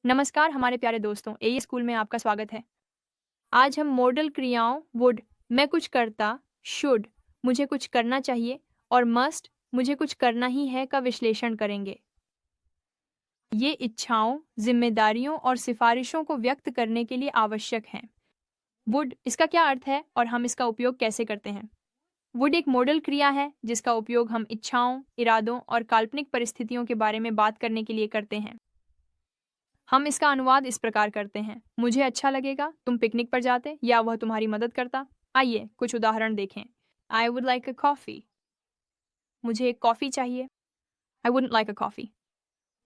नमस्कार हमारे प्यारे दोस्तों, एए स्कूल में आपका स्वागत है। आज हम मॉडल क्रियाओं वुड मैं कुछ करता, शुड मुझे कुछ करना चाहिए और मस्ट मुझे कुछ करना ही है का विश्लेषण करेंगे। ये इच्छाओं, जिम्मेदारियों और सिफारिशों को व्यक्त करने के लिए आवश्यक हैं। वुड इसका क्या अर्थ है और हम इसका उपयोग कैसे करते हैं? वुड एक मॉडल क्रिया है जिसका उपयोग हम इच्छाओं, इरादों और काल्पनिक परिस्थितियों के बारे में बात करने के लिए करते हैं। हम इसका अनुवाद इस प्रकार करते हैं, मुझे अच्छा लगेगा तुम पिकनिक पर जाते या वह तुम्हारी मदद करता। आइए कुछ उदाहरण देखें। I would like a coffee, मुझे एक कॉफ़ी चाहिए। I wouldn't like a coffee.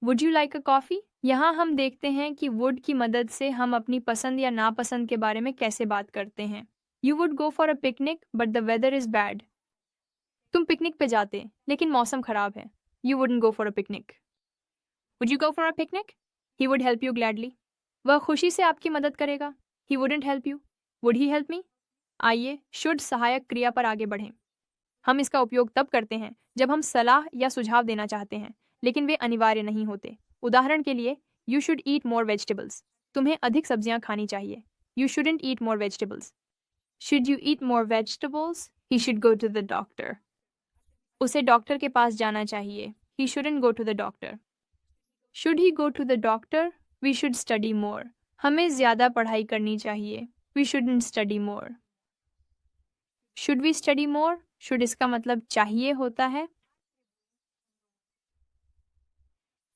Would you like a coffee? यहाँ हम देखते हैं कि वुड की मदद से हम अपनी पसंद या नापसंद के बारे में कैसे बात करते हैं। You would go for a picnic but the weather is bad. तुम पिकनिक पे जाते लेकिन मौसम खराब है। You wouldn't go for a picnic. Would you go for a picnic? He would help you gladly. वह खुशी से आपकी मदद करेगा। He wouldn't help you. Would he help me? आइए शुड सहायक क्रिया पर आगे बढ़ें। हम इसका उपयोग तब करते हैं जब हम सलाह या सुझाव देना चाहते हैं, लेकिन वे अनिवार्य नहीं होते। उदाहरण के लिए, you should eat more vegetables. तुम्हें अधिक सब्जियां खानी चाहिए। You shouldn't eat more vegetables. Should you eat more vegetables? He should go to the doctor. उसे डॉक्टर के पास जाना चाहिए। He shouldn't go to the doctor. Should he go to the doctor? We should study more. हमें ज़्यादा पढ़ाई करनी चाहिए। We shouldn't study more. Should we study more? Should इसका मतलब चाहिए होता है,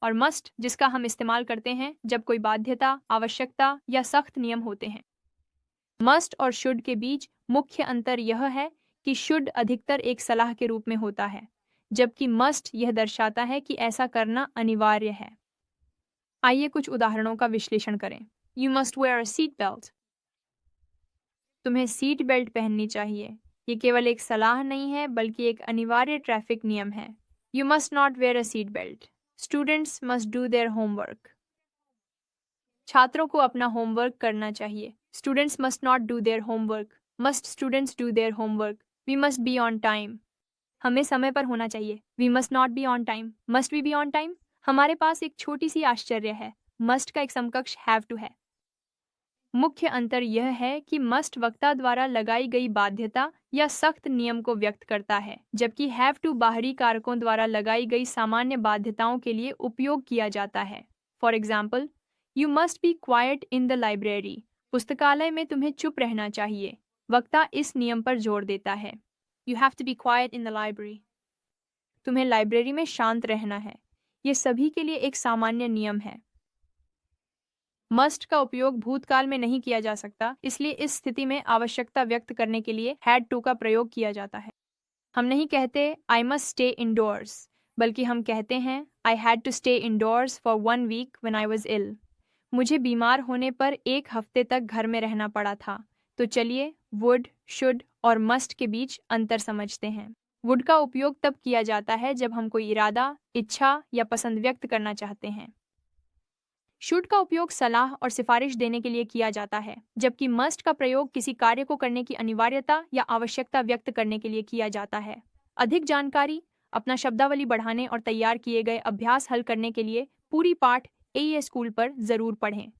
और मस्ट जिसका हम इस्तेमाल करते हैं जब कोई बाध्यता, आवश्यकता या सख्त नियम होते हैं। मस्ट और शुड के बीच मुख्य अंतर यह है कि शुड अधिकतर एक सलाह के रूप में होता है, जबकि मस्ट यह दर्शाता है कि ऐसा करना अनिवार्य है। आइए कुछ उदाहरणों का विश्लेषण करें। You must where a seat belt. तुम्हें सीट बेल्ट पहननी चाहिए। ये केवल एक सलाह नहीं है बल्कि एक अनिवार्य ट्रैफिक नियम है। You must not wear a seat belt. Students must do their homework. छात्रों को अपना होमवर्क करना चाहिए। Students must not do their homework. Must students do their homework. We must be on time. हमें समय पर होना चाहिए। We must not be on time. Must we be on time? हमारे पास एक छोटी सी आश्चर्य है। मस्ट का एक समकक्ष हैव टू है। मुख्य अंतर यह है कि मस्ट वक्ता द्वारा लगाई गई बाध्यता या सख्त नियम को व्यक्त करता है, जबकि हैव टू बाहरी कारकों द्वारा लगाई गई सामान्य बाध्यताओं के लिए उपयोग किया जाता है। For example, you must be quite in the library. पुस्तकालय में तुम्हें चुप रहना चाहिए। वक्ता इस नियम पर जोर देता है। You have to be quite in the library. तुम्हें लाइब्रेरी में शांत रहना है। ये सभी के लिए एक सामान्य नियम है। मस्ट का उपयोग भूतकाल में नहीं किया जा सकता, इसलिए इस स्थिति में आवश्यकता व्यक्त करने के लिए हैड टू का प्रयोग किया जाता है। हम नहीं कहते आई मस्ट स्टे इंडोर्स, बल्कि हम कहते हैं I had to stay indoors for 1 week when I was ill. मुझे बीमार होने पर 1 हफ्ते तक घर में रहना पड़ा था। तो चलिए वुड, शुड और मस्ट के बीच अंतर समझते हैं। वुड का उपयोग तब किया जाता है जब हम कोई इरादा, इच्छा या पसंद व्यक्त करना चाहते हैं। शुड का उपयोग सलाह और सिफारिश देने के लिए किया जाता है, जबकि मस्ट का प्रयोग किसी कार्य को करने की अनिवार्यता या आवश्यकता व्यक्त करने के लिए किया जाता है। अधिक जानकारी, अपना शब्दावली बढ़ाने और तैयार किए गए अभ्यास हल करने के लिए पूरी पाठ एईए स्कूल पर जरूर पढ़ें।